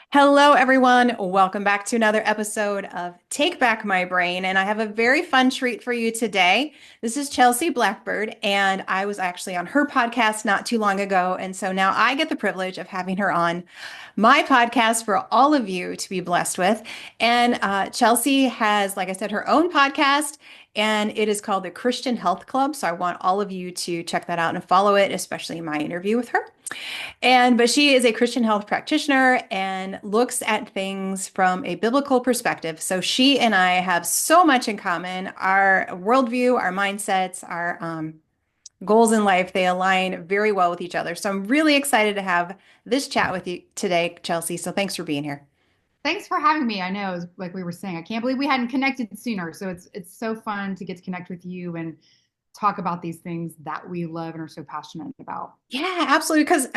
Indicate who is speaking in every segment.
Speaker 1: Hello, everyone. Welcome back to another episode of Take Back My Brain. And I have a very fun treat for you today. This is Chelsea Blackbird, and I was actually on her podcast not too long ago. And so now I get the privilege of having her on my podcast for all of you to be blessed with. And Chelsea has, like I said, her own podcast, and it is called the Christian Health Club. So I want all of you to check that out and follow it, especially my interview with her. But she is a Christian health practitioner and looks at things from a biblical perspective. So she and I have so much in common. Our worldview, our mindsets, our goals in life, they align very well with each other. So I'm really excited to have this chat with you today, Chelsea. So thanks for being here.
Speaker 2: Thanks for having me. I know, like we were saying, I can't believe we hadn't connected sooner. So it's so fun to get to connect with you and talk about these things that we love and are so passionate about.
Speaker 1: Yeah, absolutely. Because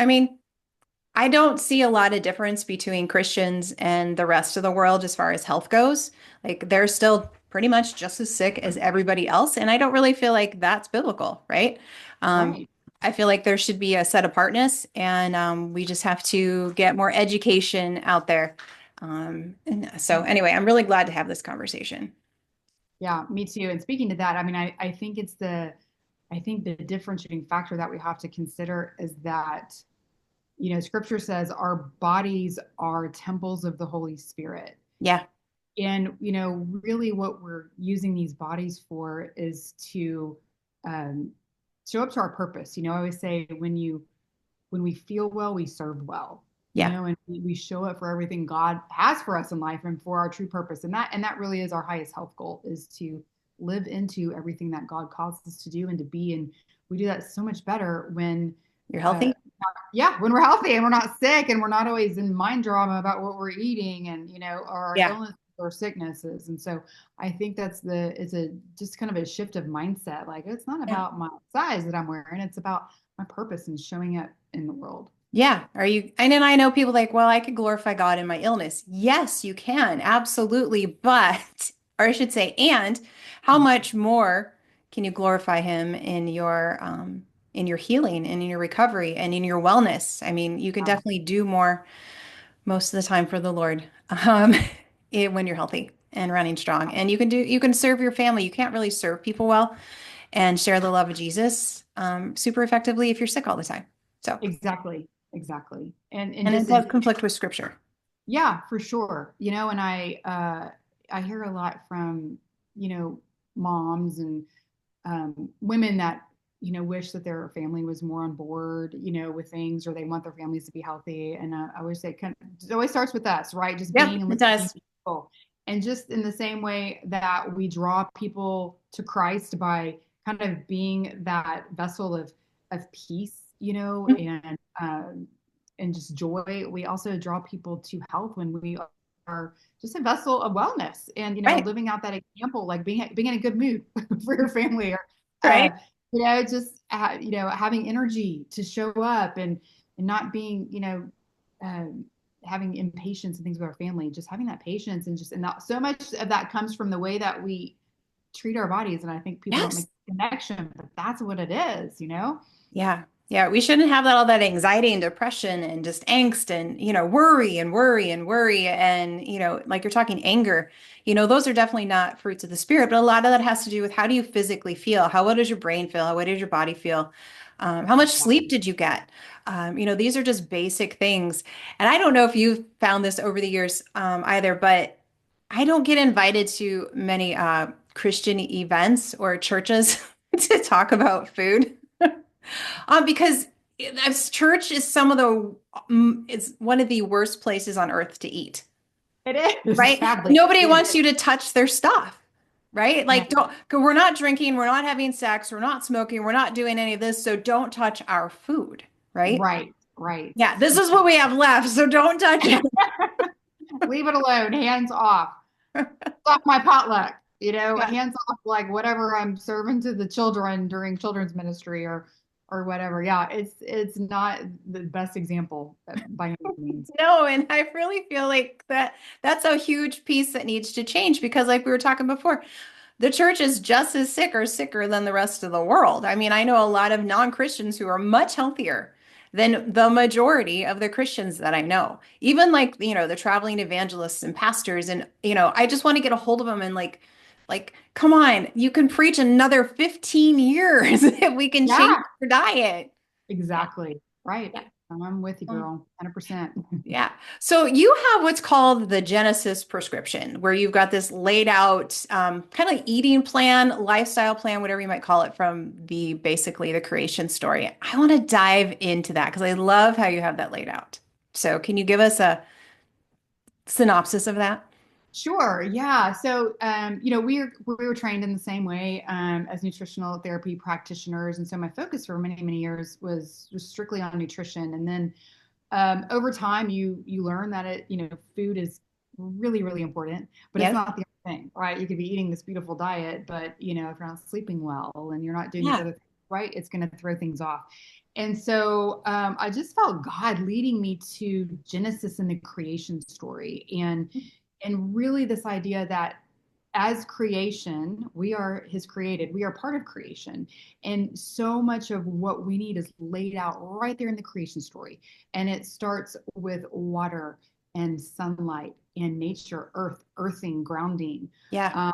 Speaker 1: I don't see a lot of difference between Christians and the rest of the world as far as health goes. Like they're still pretty much just as sick as everybody else. And I don't really feel like that's biblical, right? Um,
Speaker 2: Right.
Speaker 1: I feel like there should be a set apartness, and we just have to get more education out there. And so, anyway, I'm really glad to have this conversation.
Speaker 2: Yeah, me too. And speaking to that, I think I think the differentiating factor that we have to consider is that, scripture says our bodies are temples of the Holy Spirit.
Speaker 1: Yeah,
Speaker 2: And, really what we're using these bodies for is to um, show up to our purpose. I always say when we feel well, we serve well,
Speaker 1: yeah,
Speaker 2: and we show up for everything God has for us in life and for our true purpose. And that really is our highest health goal, is to live into everything that God calls us to do and to be. And we do that so much better when
Speaker 1: you're
Speaker 2: uh,
Speaker 1: healthy.
Speaker 2: yeah, when we're healthy and we're not sick and we're not always in mind drama about what we're eating and, our
Speaker 1: Yeah.
Speaker 2: illnesses or sicknesses. And so I think it's a just kind of a shift of mindset. Like it's not
Speaker 1: Yeah.
Speaker 2: about my size that I'm wearing, it's about my purpose and showing up in the world.
Speaker 1: Yeah. Are you? And then I know people like, well, I could glorify God in my illness. Yes, you can. Absolutely. But, or I should say, and how much more can you glorify him in your healing and in your recovery and in your wellness? I mean, you can
Speaker 2: Yeah.
Speaker 1: definitely do more most of the time for the Lord, um, when you're healthy and running strong. And you can serve your family. You can't really serve people well and share the love of Jesus, super effectively if you're sick all the time. So.
Speaker 2: Exactly. Exactly. And
Speaker 1: And it
Speaker 2: just
Speaker 1: does conflict with scripture.
Speaker 2: yeah, for sure. And I hear a lot from, you know, moms and women that, wish that their family was more on board, with things, or they want their families to be healthy. And I always say it always starts with us, right? Just
Speaker 1: Yeah,
Speaker 2: being and
Speaker 1: it
Speaker 2: listening
Speaker 1: does.
Speaker 2: to people. And just in the same way that we draw people to Christ by kind of being that vessel of peace, and just joy. We also draw people to health when we are just a vessel of wellness and,
Speaker 1: Right,
Speaker 2: living out that example, like being in a good mood for your family, or, uh,
Speaker 1: right.
Speaker 2: just, having energy to show up and not being, um, having impatience and things with our family, just having that patience and so much of that comes from the way that we treat our bodies. And I think people don't make
Speaker 1: Yes.
Speaker 2: the connection, but that's what it is.
Speaker 1: Yeah. Yeah. We shouldn't have all that anxiety and depression and just angst and, worry and worry and worry. And, like you're talking anger, those are definitely not fruits of the spirit, but a lot of that has to do with how do you physically feel? What does your brain feel? What does your body feel? How much sleep did you get? These are just basic things. And I don't know if you've found this over the years, either, but I don't get invited to many Christian events or churches to talk about food. Because church is it's one of the worst places on earth to eat,
Speaker 2: It is,
Speaker 1: right?
Speaker 2: sadly.
Speaker 1: Nobody
Speaker 2: It
Speaker 1: wants
Speaker 2: is.
Speaker 1: you to touch their stuff, right?
Speaker 2: Yeah.
Speaker 1: Like, we're not drinking, we're not having sex, we're not smoking, we're not doing any of this, so don't touch our food, right?
Speaker 2: Right, right.
Speaker 1: Yeah, this is what we have left, so don't touch it.
Speaker 2: Leave it alone, hands off. Off my potluck,
Speaker 1: Yeah.
Speaker 2: hands off, like whatever I'm serving to the children during children's ministry or whatever. Yeah, it's not the best example by any means.
Speaker 1: No, and I really feel like that's a huge piece that needs to change because like we were talking before, the church is just as sick or sicker than the rest of the world. I mean, I know a lot of non-Christians who are much healthier than the majority of the Christians that I know. Even like, the traveling evangelists and pastors. And, I just want to get a hold of them and come on, you can preach another 15 years if we can change
Speaker 2: Yeah,
Speaker 1: your diet. Yeah.
Speaker 2: exactly. Right.
Speaker 1: Yeah.
Speaker 2: I'm with you,
Speaker 1: Um,
Speaker 2: girl. 100%.
Speaker 1: yeah. So you have what's called the Genesis prescription, where you've got this laid out kind of like eating plan, lifestyle plan, whatever you might call it, from the basically the creation story. I want to dive into that because I love how you have that laid out. So can you give us a synopsis of that?
Speaker 2: Sure. Yeah. So, we were trained in the same way as nutritional therapy practitioners, and so my focus for many many years was strictly on nutrition. And then over time, you learn that food is really really important, but it's
Speaker 1: Yes.
Speaker 2: not the only thing, right? You could be eating this beautiful diet, but if you're not sleeping well and you're not doing these
Speaker 1: Yeah.
Speaker 2: other things right, it's going to throw things off. And so I just felt God leading me to Genesis and the creation story, and really this idea that as creation, we are his created, we are part of creation. And so much of what we need is laid out right there in the creation story. And it starts with water and sunlight and nature, earthing, grounding,
Speaker 1: Yeah.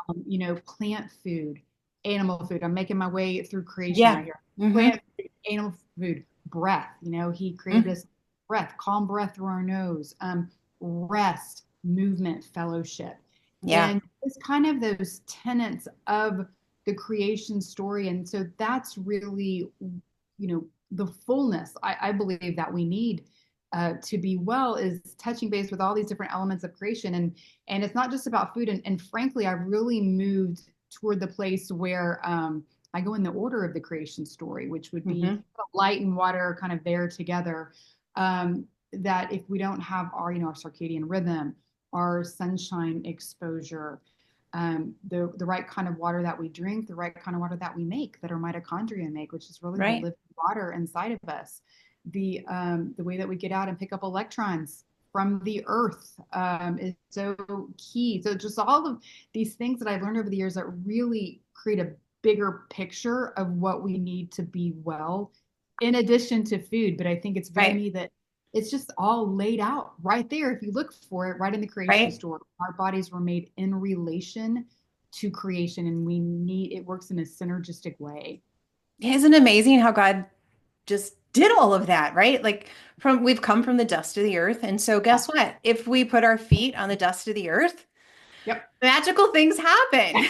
Speaker 2: plant food, animal food. I'm making my way through creation
Speaker 1: Yeah.
Speaker 2: right here.
Speaker 1: Hmm.
Speaker 2: Plant food, animal food, breath. He created
Speaker 1: Hmm.
Speaker 2: us breath, calm breath through our nose, rest, movement, fellowship.
Speaker 1: Yeah.
Speaker 2: And it's kind of those tenets of the creation story. And so that's really, the fullness I believe that we need to be well, is touching base with all these different elements of creation. And it's not just about food. And frankly, I've really moved toward the place where I go in the order of the creation story, which would be
Speaker 1: Hmm.
Speaker 2: light and water kind of there together. That if we don't have our circadian rhythm, our sunshine exposure, the right kind of water that we drink, the right kind of water that we make, that our mitochondria make, which is really the
Speaker 1: Right.
Speaker 2: living water inside of us, the way that we get out and pick up electrons from the earth is so key. So just all of these things that I've learned over the years that really create a bigger picture of what we need to be well, in addition to food. But I think it's very
Speaker 1: Right.
Speaker 2: neat that it's just all laid out right there. If you look for it right in the creation
Speaker 1: Right.
Speaker 2: story, our bodies were made in relation to creation, and it works in a synergistic way.
Speaker 1: Isn't it amazing how God just did all of that, right? Like we've come from the dust of the earth. And so
Speaker 2: Yeah.
Speaker 1: guess what? If we put our feet on the dust of the earth,
Speaker 2: Yep.
Speaker 1: magical things happen.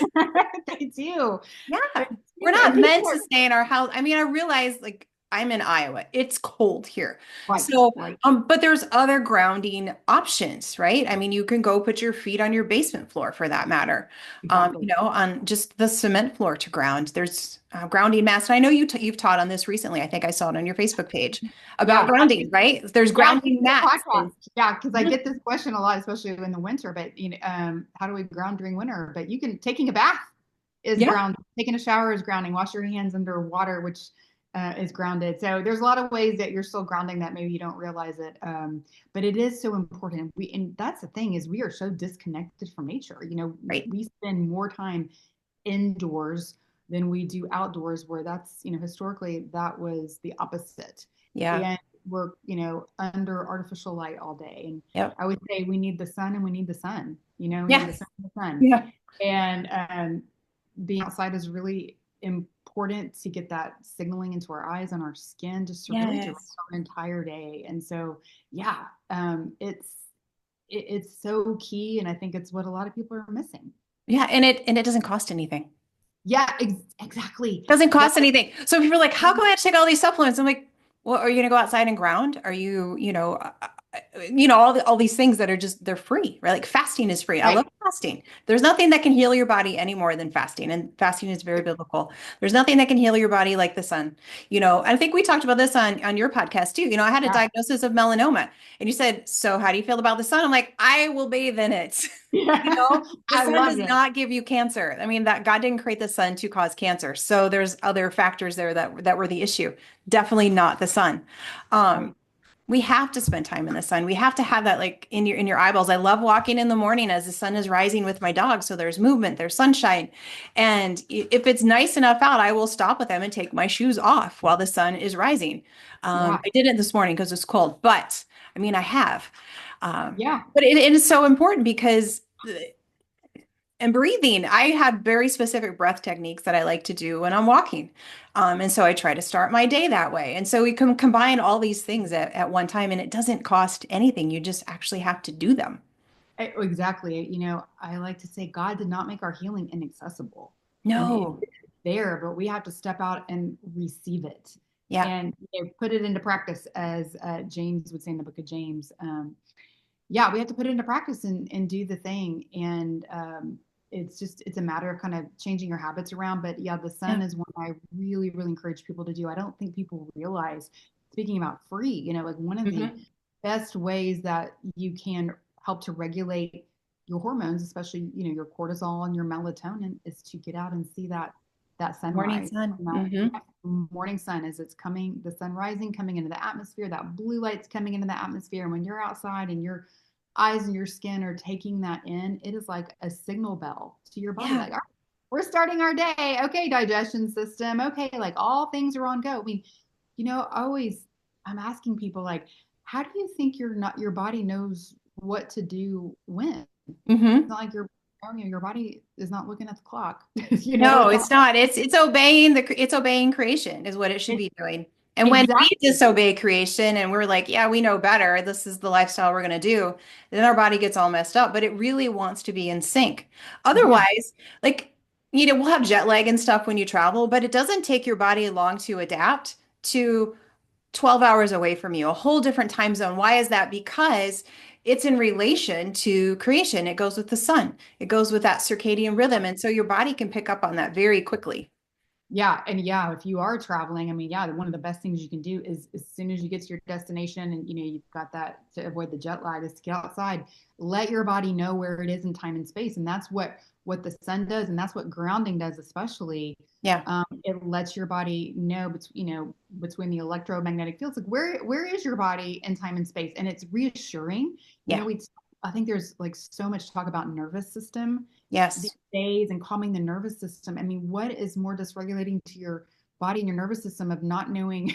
Speaker 2: They do. They
Speaker 1: Yeah. We're
Speaker 2: do. And
Speaker 1: not
Speaker 2: people
Speaker 1: meant to
Speaker 2: are
Speaker 1: stay in our house. I mean, I realize like I'm in Iowa. It's cold here.
Speaker 2: right,
Speaker 1: So,
Speaker 2: right.
Speaker 1: but there's other grounding options, right? I mean, you can go put your feet on your basement floor for that matter.
Speaker 2: Exactly.
Speaker 1: On just the cement floor to ground. There's grounding mats. And I know you've taught on this recently. I think I saw it on your Facebook page about
Speaker 2: Yeah.
Speaker 1: grounding, right? There's
Speaker 2: Yeah, I
Speaker 1: grounding
Speaker 2: the
Speaker 1: mats.
Speaker 2: podcast. Yeah, because I
Speaker 1: Mhm.
Speaker 2: get this question a lot, especially in the winter. But how do we ground during winter? But taking a bath is
Speaker 1: Yeah.
Speaker 2: ground. Taking a shower is grounding. Wash your hands under water, which is grounded. So there's a lot of ways that you're still grounding that maybe you don't realize it. But it is so important. And that's the thing, is we are so disconnected from nature.
Speaker 1: Right.
Speaker 2: We spend more time indoors than we do outdoors, where that's historically that was the opposite.
Speaker 1: Yeah.
Speaker 2: And we're under artificial light all day. And
Speaker 1: Yep.
Speaker 2: I would say we need the sun, and we need the sun. We need
Speaker 1: Yeah.
Speaker 2: the sun and the sun.
Speaker 1: Yeah.
Speaker 2: And being outside is really important to get that signaling into our eyes and our skin, just to really direct
Speaker 1: Yes.
Speaker 2: our entire day. And so, yeah, it's so key, and I think it's what a lot of people are missing.
Speaker 1: Yeah. And it doesn't cost anything.
Speaker 2: Yeah, exactly.
Speaker 1: Doesn't
Speaker 2: That
Speaker 1: cost anything. So people are like, how come I have to take all these supplements? I'm like, well, are you going to go outside and ground? Are you, all these things that are just, they're free, right? Like fasting is free. I
Speaker 2: right.
Speaker 1: love fasting. There's nothing that can heal your body any more than fasting. And fasting is very biblical. There's nothing that can heal your body like the sun. I think we talked about this on your podcast too. I had a
Speaker 2: Yeah.
Speaker 1: diagnosis of melanoma and you said, so how do you feel about the sun? I'm like, I will bathe in it. You
Speaker 2: Yeah.
Speaker 1: know, the
Speaker 2: I
Speaker 1: sun does
Speaker 2: love it.
Speaker 1: not give you cancer. I mean, that God didn't create the sun to cause cancer. So there's other factors there that were the issue. Definitely not the sun. Um,
Speaker 2: Right.
Speaker 1: We have to spend time in the sun. We have to have that like in your eyeballs. I love walking in the morning as the sun is rising with my dog. So there's movement, there's sunshine. And if it's nice enough out, I will stop with them and take my shoes off while the sun is rising.
Speaker 2: Yeah.
Speaker 1: I did it this morning because it's cold, but I mean, I have.
Speaker 2: Yeah.
Speaker 1: But it is so important because and breathing. I have very specific breath techniques that I like to do when I'm walking. And so I try to start my day that way. And so we can combine all these things at one time, and it doesn't cost anything. You just actually have to do them.
Speaker 2: Exactly. I like to say God did not make our healing inaccessible. And
Speaker 1: No.
Speaker 2: it's there, but we have to step out and receive it
Speaker 1: Yeah.
Speaker 2: and put it into practice, as James would say in the book of James. Yeah, we have to put it into practice and do the thing. And it's a matter of kind of changing your habits around. But yeah, the sun
Speaker 1: Yeah.
Speaker 2: is one I really, really encourage people to do. I don't think people realize, speaking about free, like one of the
Speaker 1: Hmm.
Speaker 2: best ways that you can help to regulate your hormones, especially, your cortisol and your melatonin, is to get out and see that
Speaker 1: Morning
Speaker 2: sunrise,
Speaker 1: sun.
Speaker 2: that
Speaker 1: Hmm.
Speaker 2: morning sun as it's coming, the sun rising, coming into the atmosphere, that blue light's coming into the atmosphere. And when you're outside and your eyes and your skin are taking that in, it is like a signal bell to your body,
Speaker 1: Yeah.
Speaker 2: like, all right, we're starting our day. Okay, digestion system. Okay, like all things are on go. I mean, always I'm asking people, like, how do you think your body knows what to do when? It's
Speaker 1: Hmm.
Speaker 2: not like your body is not looking at the clock.
Speaker 1: No,
Speaker 2: It's
Speaker 1: it's
Speaker 2: not
Speaker 1: not. It's obeying creation is what it should
Speaker 2: it,
Speaker 1: be doing. And when we
Speaker 2: exactly.
Speaker 1: disobey creation and we're like, yeah, we know better, this is the lifestyle we're going to do, then our body gets all messed up, but it really wants to be in sync.
Speaker 2: Yeah.
Speaker 1: Otherwise, like, we'll have jet lag and stuff when you travel, but it doesn't take your body long to adapt to 12 hours away from you, a whole different time zone. Why is that? Because it's in relation to creation. It goes with the sun. It goes with that circadian rhythm. And so your body can pick up on that very quickly.
Speaker 2: Yeah, and yeah, if you are traveling, I mean, yeah, one of the best things you can do is, as soon as you get to your destination and you've got that, to avoid the jet lag, is to get outside, let your body know where it is in time and space. And that's what the sun does, and that's what grounding does, especially.
Speaker 1: Yeah.
Speaker 2: It lets your body know, between the electromagnetic fields, like where is your body in time and space. And it's reassuring.
Speaker 1: Yeah.
Speaker 2: We I think there's like so much talk about nervous system these
Speaker 1: Yes.
Speaker 2: days and calming the nervous system. I mean, what is more dysregulating to your body and your nervous system of not knowing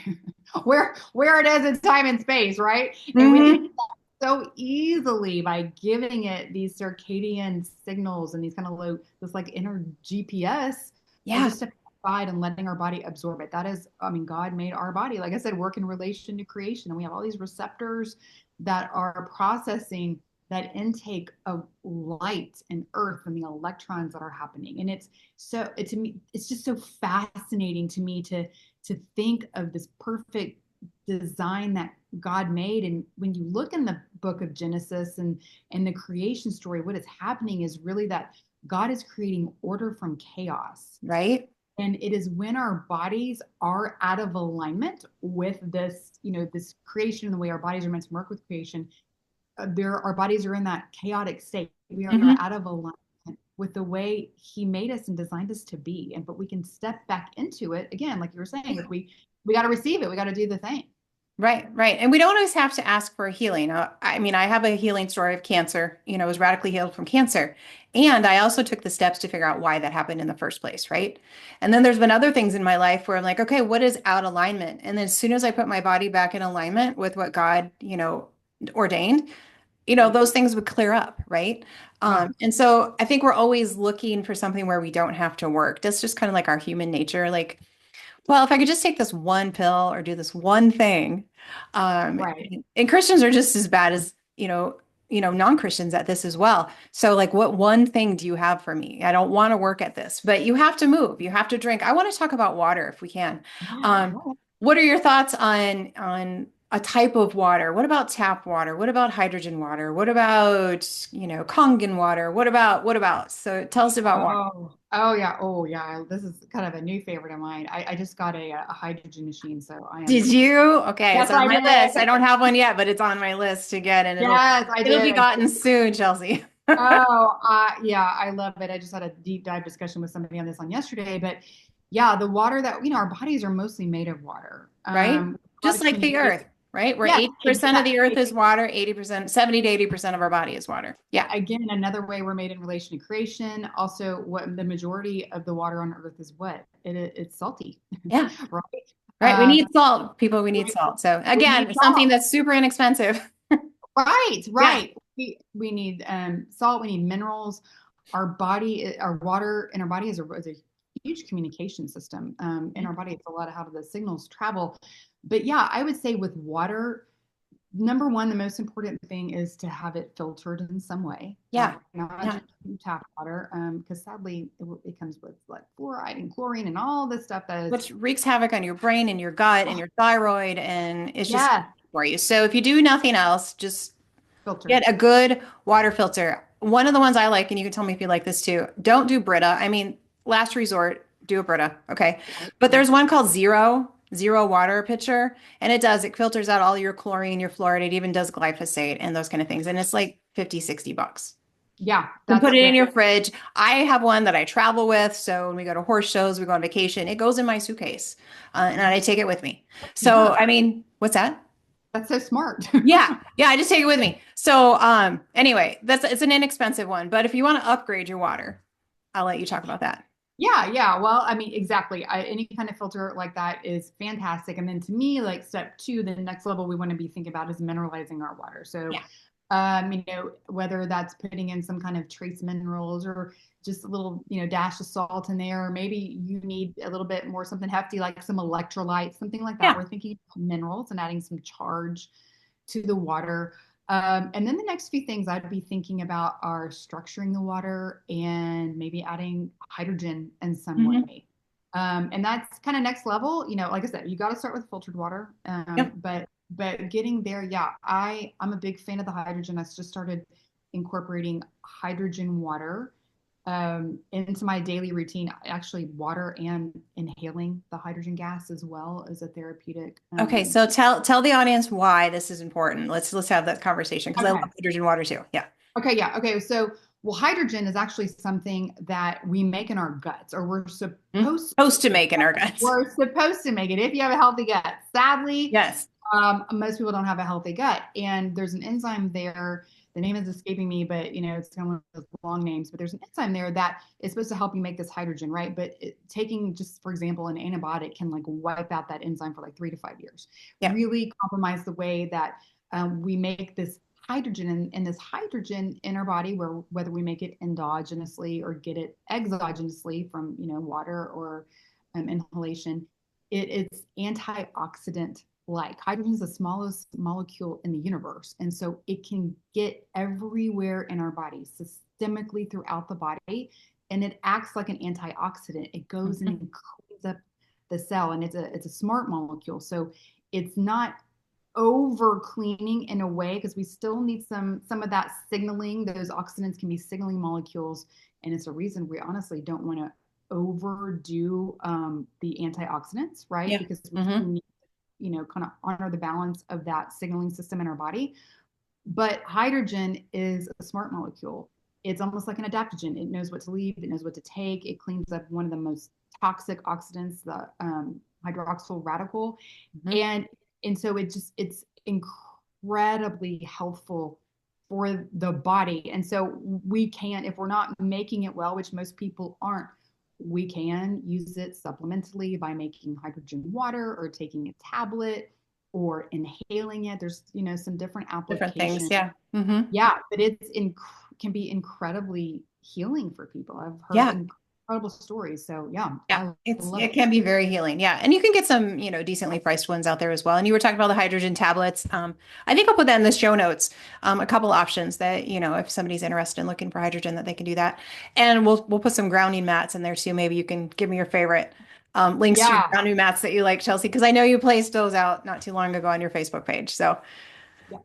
Speaker 2: where it is in time and space, right? And we can do
Speaker 1: Hmm.
Speaker 2: that so easily by giving it these circadian signals and these kind of this like inner GPS, and
Speaker 1: Yeah.
Speaker 2: just stepping aside and letting our body absorb it. That is, I mean, God made our body, like I said, work in relation to creation, and we have all these receptors that are processing that intake of light and earth and the electrons that are happening. And to me, it's just so fascinating to me to think of this perfect design that God made. And when you look in the book of Genesis and the creation story, what is happening is really that God is creating order from chaos.
Speaker 1: Right.
Speaker 2: And it is when our bodies are out of alignment with this creation and the way our bodies are meant to work with creation, our bodies are in that chaotic state. We are
Speaker 1: Hmm.
Speaker 2: out of alignment with the way He made us and designed us to be. But we can step back into it again, like you were saying. If we got to receive it, we got to do the thing.
Speaker 1: Right, right. And we don't always have to ask for a healing. I mean, I have a healing story of cancer, I was radically healed from cancer. And I also took the steps to figure out why that happened in the first place, right? And then there's been other things in my life where I'm like, okay, what is out alignment? And then as soon as I put my body back in alignment with what God, ordained,
Speaker 2: Yeah.
Speaker 1: those things would clear up, right?
Speaker 2: Yeah.
Speaker 1: And so I think we're always looking for something where we don't have to work. That's just kind of like our human nature. Like, well, if I could just take this one pill or do this one thing,
Speaker 2: Right.
Speaker 1: and Christians are just as bad as, non-Christians at this as well. So like, what one thing do you have for me? I don't want to work at this, but you have to move, you have to drink. I want to talk about water if we can.
Speaker 2: Yeah.
Speaker 1: Um, what are your thoughts on a type of water? What about tap water? What about hydrogen water? What about, Kangen water? What about? So tell us about water.
Speaker 2: Oh yeah. This is kind of a new favorite of mine. I just got a hydrogen machine, so I am.
Speaker 1: Did you? Okay, it's
Speaker 2: Yes,
Speaker 1: on
Speaker 2: I
Speaker 1: my list. I
Speaker 2: did.
Speaker 1: don't have one yet, but it's on my list to get, and it'll
Speaker 2: Yes, I
Speaker 1: it'll be
Speaker 2: did.
Speaker 1: gotten soon, Chelsea.
Speaker 2: Oh, yeah, I love it. I just had a deep dive discussion with somebody on this on yesterday, but yeah, the water that, our bodies are mostly made of water.
Speaker 1: Right?
Speaker 2: About
Speaker 1: Just like
Speaker 2: between
Speaker 1: the earth. right? Where
Speaker 2: Yeah,
Speaker 1: 80% of the earth
Speaker 2: exactly.
Speaker 1: is water, 80%, 70 to 80% of our body is water. Yeah.
Speaker 2: Again, another way we're made in relation to creation. Also, what the majority of the water on Earth is what? It's salty,
Speaker 1: Yeah.
Speaker 2: right?
Speaker 1: Right. We
Speaker 2: Um,
Speaker 1: need salt, people. We need
Speaker 2: we,
Speaker 1: salt. So
Speaker 2: we need
Speaker 1: again, something
Speaker 2: salt.
Speaker 1: that's super inexpensive.
Speaker 2: Right,
Speaker 1: Yeah.
Speaker 2: right. We need salt. We need minerals. Our body, our water in our body is a huge communication system. In our body, it's a lot of how the signals travel. But yeah, I would say with water, number one, the most important thing is to have it filtered in some way,
Speaker 1: Yeah.
Speaker 2: not
Speaker 1: Yeah.
Speaker 2: just tap water, because sadly it comes with like fluoride and chlorine and all this stuff that is,
Speaker 1: Which wreaks havoc on your brain and your gut and
Speaker 2: oh,
Speaker 1: your thyroid, and it's just
Speaker 2: yeah,
Speaker 1: for you. So if you do nothing else, just
Speaker 2: filter.
Speaker 1: get a good water filter. One of the ones I like, and you can tell me if you like this too, don't do Brita. I mean, last resort, do a Brita. Okay. But
Speaker 2: Yeah,
Speaker 1: there's one called Zero water pitcher, and it filters out all your chlorine, your fluoride. It even does glyphosate and those kind of things. And it's like 50, $60.
Speaker 2: yeah,
Speaker 1: You can
Speaker 2: that's
Speaker 1: put it in
Speaker 2: good.
Speaker 1: your fridge. I have one that I travel with. So when we go to horse shows, we go on vacation, it goes in my suitcase, and I take it with me. So,
Speaker 2: Smart.
Speaker 1: I mean, what's that?
Speaker 2: That's so smart.
Speaker 1: Yeah, yeah, I just take it with me. So, anyway, it's an inexpensive one, but if you want to upgrade your water, I'll let you talk about that.
Speaker 2: Yeah, yeah. Well, I mean, exactly. Any kind of filter like that is fantastic. And then to me, like step two, the next level we want to be thinking about is mineralizing our water. So,
Speaker 1: Yeah.
Speaker 2: whether that's putting in some kind of trace minerals or just a little, dash of salt in there, or maybe you need a little bit more something hefty like some electrolytes, something like that.
Speaker 1: Yeah.
Speaker 2: We're thinking minerals and adding some charge to the water. And then the next few things I'd be thinking about are structuring the water and maybe adding hydrogen in some
Speaker 1: Hmm.
Speaker 2: way. And that's kind of next level. Like I said, you got to start with filtered water.
Speaker 1: Yep.
Speaker 2: But getting there, yeah, I'm a big fan of the hydrogen. I just started incorporating hydrogen water into my daily routine. Actually, water and inhaling the hydrogen gas as well as a therapeutic.
Speaker 1: Okay, so tell the audience why this is important. Let's have that conversation because I love
Speaker 2: Okay.
Speaker 1: hydrogen water too. Yeah.
Speaker 2: Okay, yeah. Okay, so well, hydrogen is actually something that we make in our guts, or
Speaker 1: Supposed to make in our guts.
Speaker 2: we're supposed to make it if you have a healthy gut. Sadly,
Speaker 1: Yes.
Speaker 2: most people don't have a healthy gut, and there's an enzyme there. The name is escaping me, but it's kind of one of those long names. But there's an enzyme there that is supposed to help you make this hydrogen, right? But taking just for example an antibiotic can like wipe out that enzyme for like 3 to 5 years.
Speaker 1: Yeah.
Speaker 2: Really compromise the way that we make this hydrogen and this hydrogen in our body, whether we make it endogenously or get it exogenously from water or inhalation. It's antioxidant like. Hydrogen is the smallest molecule in the universe. And so it can get everywhere in our body, systemically throughout the body. And it acts like an antioxidant. It goes in
Speaker 1: Mhm.
Speaker 2: and cleans up the cell. And it's a smart molecule. So it's not over cleaning in a way because we still need some of that signaling. Those oxidants can be signaling molecules. And it's a reason we honestly don't want to overdo the antioxidants, right?
Speaker 1: Yeah.
Speaker 2: Because we
Speaker 1: Hmm.
Speaker 2: need kind of honor the balance of that signaling system in our body. But hydrogen is a smart molecule. It's almost like an adaptogen. It knows what to leave, it knows what to take. It cleans up one of the most toxic oxidants, the hydroxyl radical.
Speaker 1: Hmm.
Speaker 2: And so it's incredibly helpful for the body. And so we can, if we're not making it well, which most people aren't, we can use it supplementally by making hydrogen water or taking a tablet or inhaling it. There's, some different
Speaker 1: Different things.
Speaker 2: applications.
Speaker 1: Yeah. Hmm.
Speaker 2: Yeah, but can be incredibly healing for people. I've heard
Speaker 1: Yeah.
Speaker 2: incredible stories. So yeah,
Speaker 1: Yeah,
Speaker 2: I love
Speaker 1: it
Speaker 2: it.
Speaker 1: can be very healing. Yeah. And you can get some, decently priced ones out there as well. And you were talking about the hydrogen tablets. I think I'll put that in the show notes. A couple options that, if somebody's interested in looking for hydrogen, that they can do that. And we'll put some grounding mats in there too. Maybe you can give me your favorite links to your
Speaker 2: Yeah,
Speaker 1: grounding mats that you like, Chelsea, because I know you placed those out not too long ago on your Facebook page. So
Speaker 2: yeah,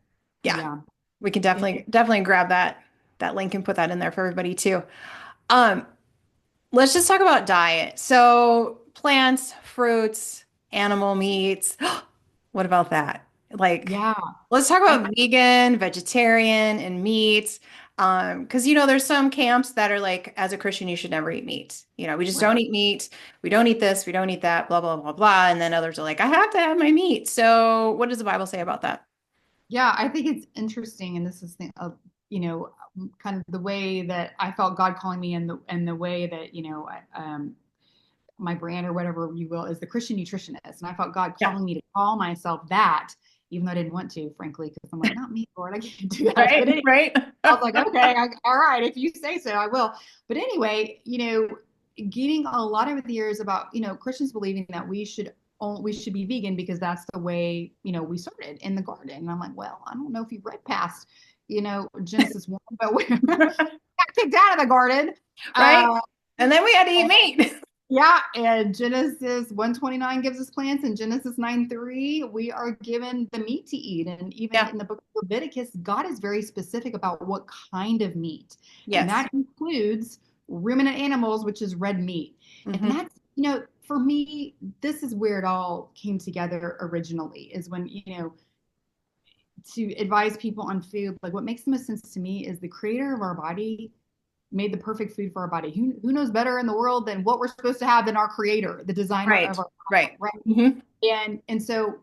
Speaker 1: yeah,
Speaker 2: yeah.
Speaker 1: we can
Speaker 2: It,
Speaker 1: definitely grab that link and put that in there for everybody too. Um, Let's just talk about diet. So, plants, fruits, animal meats. What about that? Like,
Speaker 2: yeah.
Speaker 1: let's talk
Speaker 2: And
Speaker 1: about vegan, vegetarian, and meats. Because there's some camps that are like, as a Christian, you should never eat meat. We just
Speaker 2: Right.
Speaker 1: don't eat meat. We don't eat this. We don't eat that. Blah blah blah blah. And then others are like, I have to have my meat. So, what does the Bible say about that?
Speaker 2: Yeah, I think it's interesting, and this is you know, kind of the way that I felt God calling me, and the way that my brand or whatever you will is the Christian Nutritionist, and I felt God
Speaker 1: Yeah.
Speaker 2: calling me to call myself that, even though I didn't want to, frankly, because I'm like, not me, Lord, I can't do that. But
Speaker 1: Right.
Speaker 2: anyway,
Speaker 1: Right.
Speaker 2: I was like, okay, all right, if you say so, I will. But anyway, getting a lot over the years about Christians believing that we should be vegan because that's the way we started in the garden. And I'm like, well, I don't know if you read past Genesis 1, but we got kicked out of the garden.
Speaker 1: Right.
Speaker 2: Uh,
Speaker 1: And then we had to eat meat.
Speaker 2: yeah, and Genesis 129 gives us plants, and Genesis 9:3 we are given the meat to eat. And even
Speaker 1: Yeah.
Speaker 2: in the book of Leviticus, God is very specific about what kind of meat, and
Speaker 1: Yes.
Speaker 2: that includes ruminant animals, which is red meat. And
Speaker 1: Hmm.
Speaker 2: that's, for me, this is where it all came together originally, is when, to advise people on food. Like, what makes the most sense to me is the creator of our body made the perfect food for our body. Who knows better in the world than what we're supposed to have than our creator, the designer of
Speaker 1: Right.
Speaker 2: our body,
Speaker 1: Right.
Speaker 2: right?
Speaker 1: Hmm.
Speaker 2: And so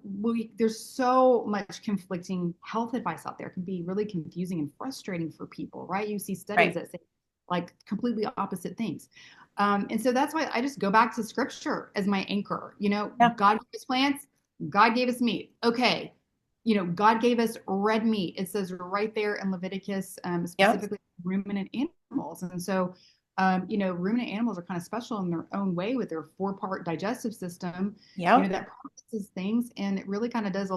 Speaker 2: there's so much conflicting health advice out there. It can be really confusing and frustrating for people, right? You see studies
Speaker 1: Right.
Speaker 2: that say like completely opposite things. And so that's why I just go back to scripture as my anchor.
Speaker 1: Yeah.
Speaker 2: God gave us plants, God gave us meat. Okay. God gave us red meat. It says right there in Leviticus,
Speaker 1: Yep.
Speaker 2: specifically ruminant animals. And so, ruminant animals are kind of special in their own way with their four-part digestive system,
Speaker 1: Yep.
Speaker 2: that processes things, and it really kind of does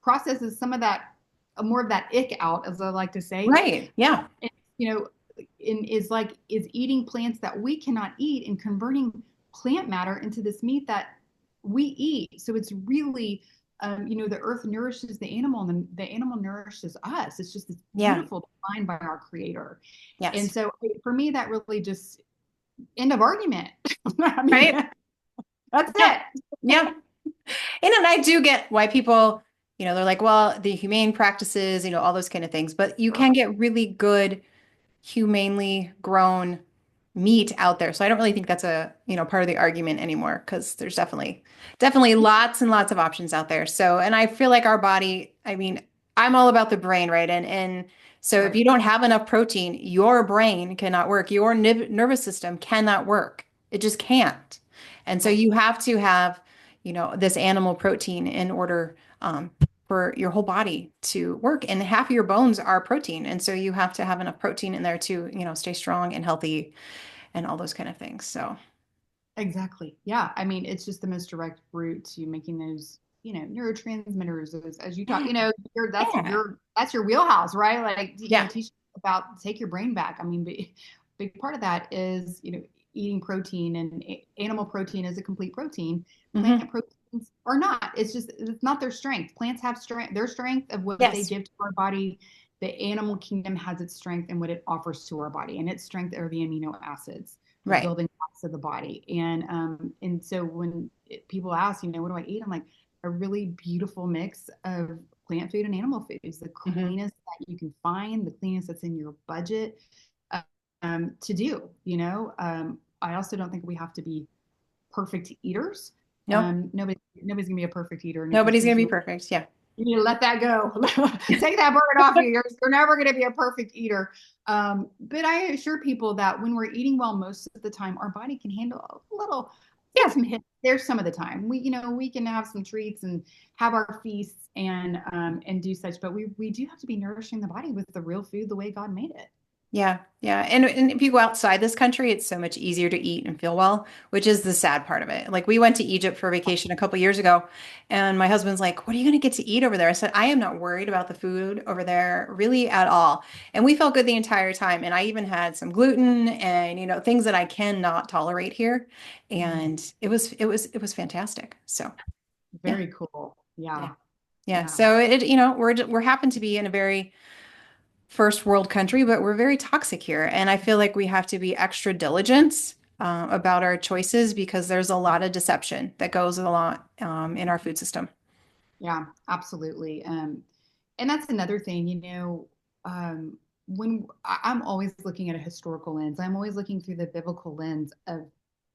Speaker 2: processes some of that, more of that ick out, as I like to say.
Speaker 1: Right. Yeah.
Speaker 2: And, you know, is eating plants that we cannot eat and converting plant matter into this meat that we eat. So it's really, the earth nourishes the animal, and the animal nourishes us. It's just this
Speaker 1: Yeah.
Speaker 2: beautiful design by our creator. And
Speaker 1: Yes.
Speaker 2: so for me, that really just end of argument. I mean,
Speaker 1: Right.
Speaker 2: that's
Speaker 1: Yeah.
Speaker 2: it.
Speaker 1: Yeah. And I do get why people, they're like, well, the humane practices, all those kind of things, but you can get really good humanely grown meat out there. So I don't really think that's a, part of the argument anymore because there's definitely lots and lots of options out there. So, and I feel like our body, I mean, I'm all about the brain, right? And so if
Speaker 2: Right.
Speaker 1: you don't have enough protein, your brain cannot work. Your nervous system cannot work. It just can't. And so
Speaker 2: Right.
Speaker 1: you have to have, this animal protein in order, for your whole body to work. And half of your bones are protein. And so you have to have enough protein in there to, stay strong and healthy and all those kind of things. So,
Speaker 2: Exactly. Yeah. I mean, it's just the most direct route to making those, neurotransmitters, as you talk,
Speaker 1: yeah.
Speaker 2: that's your wheelhouse, right? Like,
Speaker 1: Yeah.
Speaker 2: teach about take your brain back. I mean, big part of that is, eating protein, and animal protein is a complete protein.
Speaker 1: Hmm.
Speaker 2: Plant proteins are not. It's not their strength. Plants have strength, their strength of what they
Speaker 1: Yes.
Speaker 2: give to our body. The animal kingdom has its strength and what it offers to our body, and its strength are the amino acids, the
Speaker 1: Right.
Speaker 2: building blocks of the body. And so when people ask, what do I eat? I'm like, a really beautiful mix of plant food and animal foods, the
Speaker 1: Hmm.
Speaker 2: cleanest that you can find, the cleanest that's in your budget, to do. I also don't think we have to be perfect eaters.
Speaker 1: No,
Speaker 2: Nobody's gonna be a perfect eater, and if you
Speaker 1: nobody's going
Speaker 2: choose
Speaker 1: to
Speaker 2: to,
Speaker 1: be perfect. Yeah.
Speaker 2: you need to let that go. Take that burden off you. You're never going to be a perfect eater. But I assure people that when we're eating well, most of the time, our body can handle a little. There's
Speaker 1: Yeah.
Speaker 2: some hits. There's some of the time we can have some treats and have our feasts, and do such. But we do have to be nourishing the body with the real food, the way God made it.
Speaker 1: Yeah, yeah. And if you go outside this country, it's so much easier to eat and feel well, which is the sad part of it. Like we went to Egypt for vacation a couple years ago, and my husband's like, "What are you going to get to eat over there?" I said, "I am not worried about the food over there really at all." And we felt good the entire time. And I even had some gluten and, things that I cannot tolerate here.
Speaker 2: Mm,
Speaker 1: And it was fantastic. So, yeah,
Speaker 2: very cool.
Speaker 1: yeah.
Speaker 2: Yeah.
Speaker 1: Yeah.
Speaker 2: Yeah.
Speaker 1: So we're happen to be in a very first world country, but we're very toxic here. And I feel like we have to be extra diligent about our choices because there's a lot of deception that goes a lot in our food system.
Speaker 2: Yeah, absolutely. And that's another thing, I'm always looking at a historical lens, I'm always looking through the biblical lens of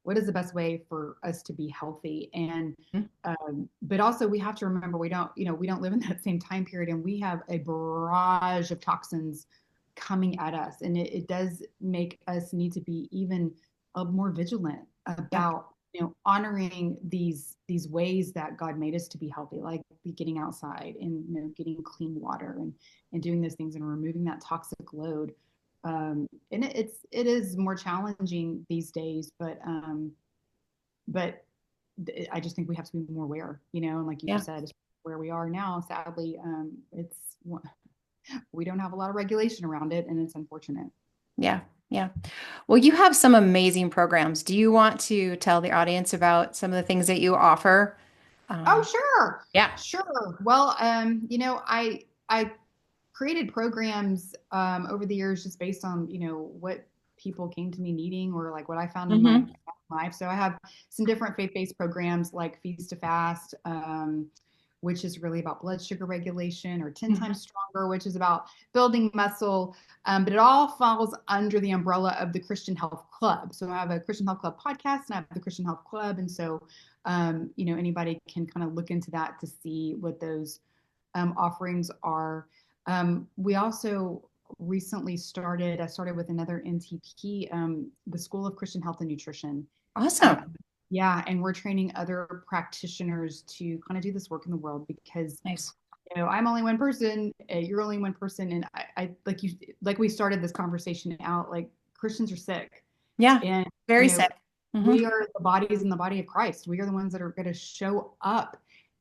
Speaker 2: what is the best way for us to be healthy. And
Speaker 1: Mhm.
Speaker 2: but also we have to remember we don't live in that same time period, and we have a barrage of toxins coming at us, and it does make us need to be even more vigilant
Speaker 1: Yeah.
Speaker 2: about honoring these ways that God made us to be healthy, like getting outside and getting clean water and doing those things and removing that toxic load. And it is more challenging these days, but I just think we have to be more aware, and like you
Speaker 1: Yeah.
Speaker 2: said, where we are now, sadly, it's we don't have a lot of regulation around it, and it's unfortunate.
Speaker 1: Yeah. Yeah. Well, you have some amazing programs. Do you want to tell the audience about some of the things that you offer?
Speaker 2: Oh,
Speaker 1: Um,
Speaker 2: sure,
Speaker 1: yeah.
Speaker 2: sure. Well, I created programs over the years just based on what people came to me needing, or like what I found in my
Speaker 1: Hmm.
Speaker 2: life. So I have some different faith-based programs like Feast to Fast, which is really about blood sugar regulation, or 10
Speaker 1: Hmm.
Speaker 2: times stronger, which is about building muscle. But it all falls under the umbrella of the Christian Health Club. So I have a Christian Health Club podcast, and I have the Christian Health Club. And so anybody can kind of look into that to see what those offerings are. We also recently I started with another NTP, the School of Christian Health and Nutrition.
Speaker 1: Awesome.
Speaker 2: Um, yeah, and we're training other practitioners to kind of do this work in the world, because
Speaker 1: Nice.
Speaker 2: I'm only one person, you're only one person, and I like we started this conversation out, like Christians are sick,
Speaker 1: Yeah.
Speaker 2: and
Speaker 1: Very sick. Hmm.
Speaker 2: we are the bodies in the body of Christ. We are the ones that are going to show up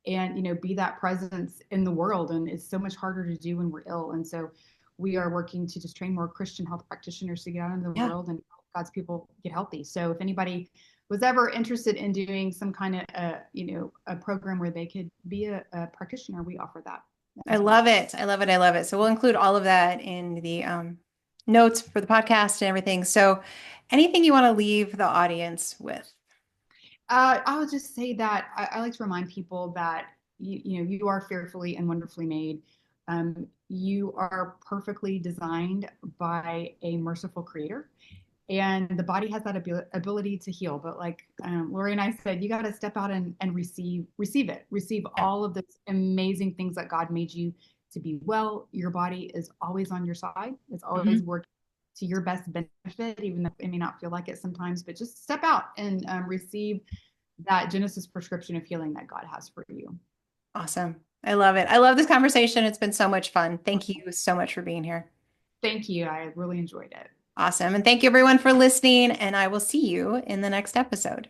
Speaker 2: and be that presence in the world, and it's so much harder to do when we're ill. And so we are working to just train more Christian health practitioners to get out into the
Speaker 1: Yeah.
Speaker 2: world and help God's people get healthy. So if anybody was ever interested in doing some kind of a program where they could be a practitioner, we offer that
Speaker 1: I
Speaker 2: as well.
Speaker 1: love it. I love it. I love it. So we'll include all of that in the notes for the podcast and everything. So anything you want to leave the audience with?
Speaker 2: I would just say that I like to remind people that you are fearfully and wonderfully made. You are perfectly designed by a merciful creator, and the body has that ability to heal. But like Laurie and I said, you got to step out and receive it, receive
Speaker 1: Yeah.
Speaker 2: all of those amazing things that God made you to be well. Your body is always on your side. It's always
Speaker 1: Mhm.
Speaker 2: working to your best benefit, even though it may not feel like it sometimes. But just step out and receive that Genesis prescription of healing that God has for you.
Speaker 1: Awesome. I love it. I love this conversation. It's been so much fun. Thank you so much for being here.
Speaker 2: Thank you. I really enjoyed it.
Speaker 1: Awesome. And thank you everyone for listening, and I will see you in the next episode.